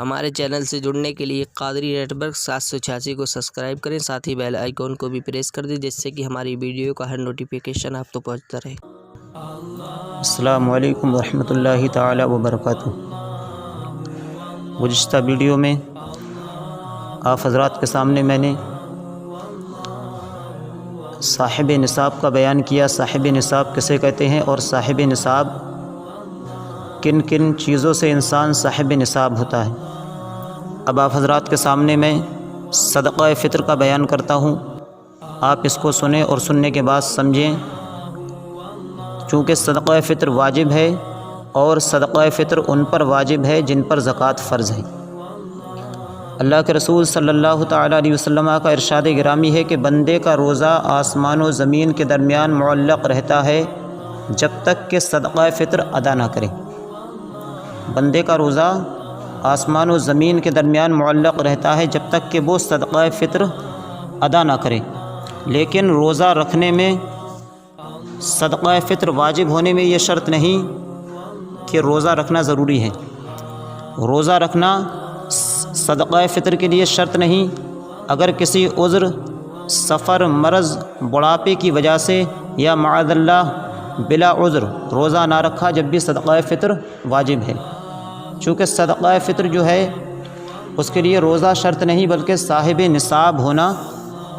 ہمارے چینل سے جڑنے کے لیے قادری نیٹ ورک 786 کو سبسکرائب کریں، ساتھ ہی بیل آئیکن کو بھی پریس کر دیں جس سے کہ ہماری ویڈیو کا ہر نوٹیفیکیشن آپ تک پہنچتا رہے۔ السلام علیکم ورحمۃ اللہ تعالی وبرکاتہ۔ گزشتہ ویڈیو میں آپ حضرات کے سامنے میں نے صاحب نصاب کا بیان کیا، صاحب نصاب کسے کہتے ہیں اور صاحب نصاب کن کن چیزوں سے انسان صاحب نصاب ہوتا ہے۔ اب آپ حضرات کے سامنے میں صدقہ فطر کا بیان کرتا ہوں، آپ اس کو سنیں اور سننے کے بعد سمجھیں، چونکہ صدقہ فطر واجب ہے اور صدقہ فطر ان پر واجب ہے جن پر زکوٰۃ فرض ہے۔ اللہ کے رسول صلی اللہ تعالیٰ علیہ وسلم کا ارشاد گرامی ہے کہ بندے کا روزہ آسمان و زمین کے درمیان معلق رہتا ہے جب تک کہ صدقہ فطر ادا نہ کرے۔ بندے کا روزہ آسمان و زمین کے درمیان معلق رہتا ہے جب تک کہ وہ صدقہ فطر ادا نہ کرے، لیکن روزہ رکھنے میں، صدقہ فطر واجب ہونے میں یہ شرط نہیں کہ روزہ رکھنا ضروری ہے۔ روزہ رکھنا صدقہ فطر کے لیے شرط نہیں۔ اگر کسی عذر، سفر، مرض، بڑھاپے کی وجہ سے یا معاذ اللہ بلا عذر روزہ نہ رکھا جب بھی صدقہ فطر واجب ہے، چونکہ صدقہ فطر جو ہے اس کے لیے روزہ شرط نہیں بلکہ صاحب نصاب ہونا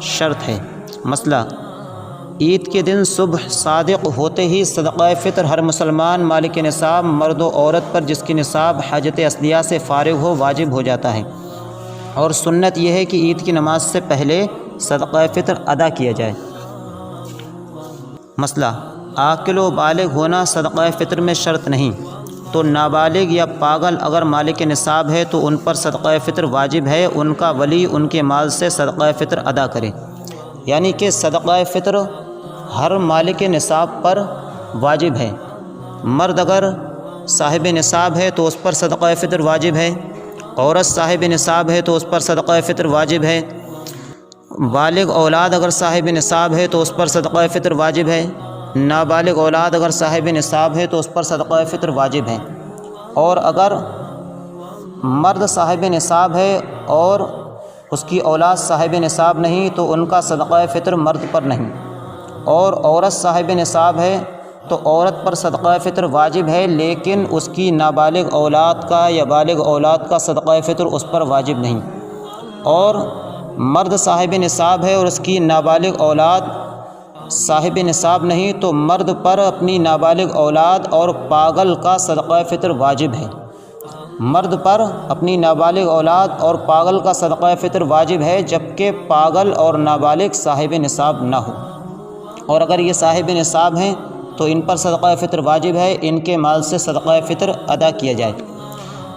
شرط ہے۔ مسئلہ، عید کے دن صبح صادق ہوتے ہی صدقہ فطر ہر مسلمان مالک نصاب مرد و عورت پر جس کی نصاب حاجت اصلیہ سے فارغ ہو واجب ہو جاتا ہے، اور سنت یہ ہے کہ عید کی نماز سے پہلے صدقہ فطر ادا کیا جائے۔ مسئلہ، عاقل و بالغ ہونا صدقہ فطر میں شرط نہیں، تو نابالغ یا پاگل اگر مالک نصاب ہے تو ان پر صدقہ فطر واجب ہے، ان کا ولی ان کے مال سے صدقہ فطر ادا کرے۔ یعنی کہ صدقہ فطر ہر مالک نصاب پر واجب ہے۔ مرد اگر صاحب نصاب ہے تو اس پر صدقہ فطر واجب ہے، عورت صاحب نصاب ہے تو اس پر صدقہ فطر واجب ہے، بالغ اولاد اگر صاحب نصاب ہے تو اس پر صدقہ فطر واجب ہے، نابالغ اولاد اگر صاحب نصاب ہے تو اس پر صدقہ فطر واجب ہے۔ اور اگر مرد صاحب نصاب ہے اور اس کی اولاد صاحب نصاب نہیں تو ان کا صدقہ فطر مرد پر نہیں، اور عورت صاحب نصاب ہے تو عورت پر صدقہ فطر واجب ہے، لیکن اس کی نابالغ اولاد کا یا بالغ اولاد کا صدقہ فطر اس پر واجب نہیں۔ اور مرد صاحب نصاب ہے اور اس کی نابالغ اولاد صاحب نصاب نہیں تو مرد پر اپنی نابالغ اولاد اور پاگل کا صدقہ فطر واجب ہے۔ مرد پر اپنی نابالغ اولاد اور پاگل کا صدقہ فطر واجب ہے، جبکہ پاگل اور نابالغ صاحب نصاب نہ ہو، اور اگر یہ صاحب نصاب ہیں تو ان پر صدقہ فطر واجب ہے، ان کے مال سے صدقہ فطر ادا کیا جائے۔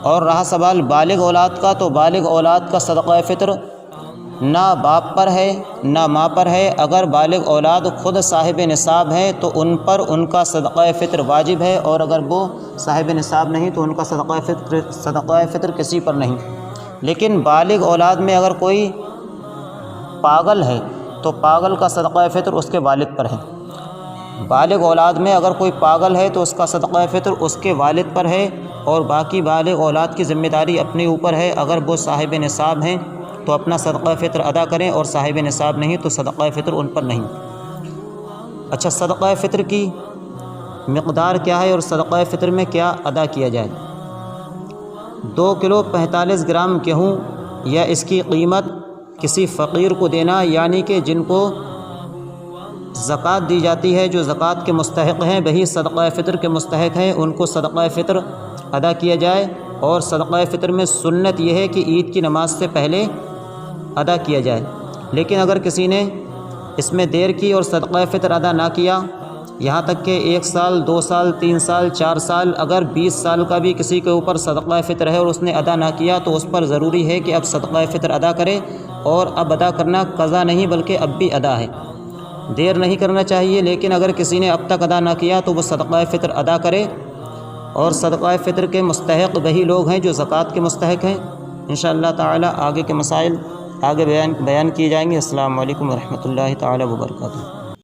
اور رہا سوال بالغ اولاد کا، تو بالغ اولاد کا صدقہ فطر نہ باپ پر ہے نہ ماں پر ہے۔ اگر بالغ اولاد خود صاحب نصاب ہیں تو ان پر ان کا صدقہ فطر واجب ہے، اور اگر وہ صاحب نصاب نہیں تو ان کا صدقہ فطر کسی پر نہیں۔ لیکن بالغ اولاد میں اگر کوئی پاگل ہے تو پاگل کا صدقہ فطر اس کے والد پر ہے۔ بالغ اولاد میں اگر کوئی پاگل ہے تو اس کا صدقہ فطر اس کے والد پر ہے، اور باقی بالغ اولاد کی ذمہ داری اپنے اوپر ہے۔ اگر وہ صاحب نصاب ہیں تو اپنا صدقہ فطر ادا کریں، اور صاحب نصاب نہیں تو صدقہ فطر ان پر نہیں۔ اچھا، صدقہ فطر کی مقدار کیا ہے اور صدقہ فطر میں کیا ادا کیا جائے؟ 2 کلو 45 گرام گیہوں یا اس کی قیمت کسی فقیر کو دینا، یعنی کہ جن کو زکوٰۃ دی جاتی ہے، جو زکوٰۃ کے مستحق ہیں وہی صدقہ فطر کے مستحق ہیں، ان کو صدقہ فطر ادا کیا جائے۔ اور صدقہ فطر میں سنت یہ ہے کہ عید کی نماز سے پہلے ادا کیا جائے، لیکن اگر کسی نے اس میں دیر کی اور صدقہ فطر ادا نہ کیا، یہاں تک کہ 1 سال 2 سال 3 سال 4 سال، اگر 20 سال کا بھی کسی کے اوپر صدقہ فطر ہے اور اس نے ادا نہ کیا تو اس پر ضروری ہے کہ اب صدقہ فطر ادا کرے، اور اب ادا کرنا قضا نہیں بلکہ اب بھی ادا ہے، دیر نہیں کرنا چاہیے۔ لیکن اگر کسی نے اب تک ادا نہ کیا تو وہ صدقہ فطر ادا کرے، اور صدقہ فطر کے مستحق وہی لوگ ہیں جو زکوٰۃ کے مستحق ہیں۔ انشاءاللہ تعالی آگے کے مسائل آگے بیان کیے جائیں گے۔ السلام علیکم ورحمۃ اللہ تعالی وبرکاتہ۔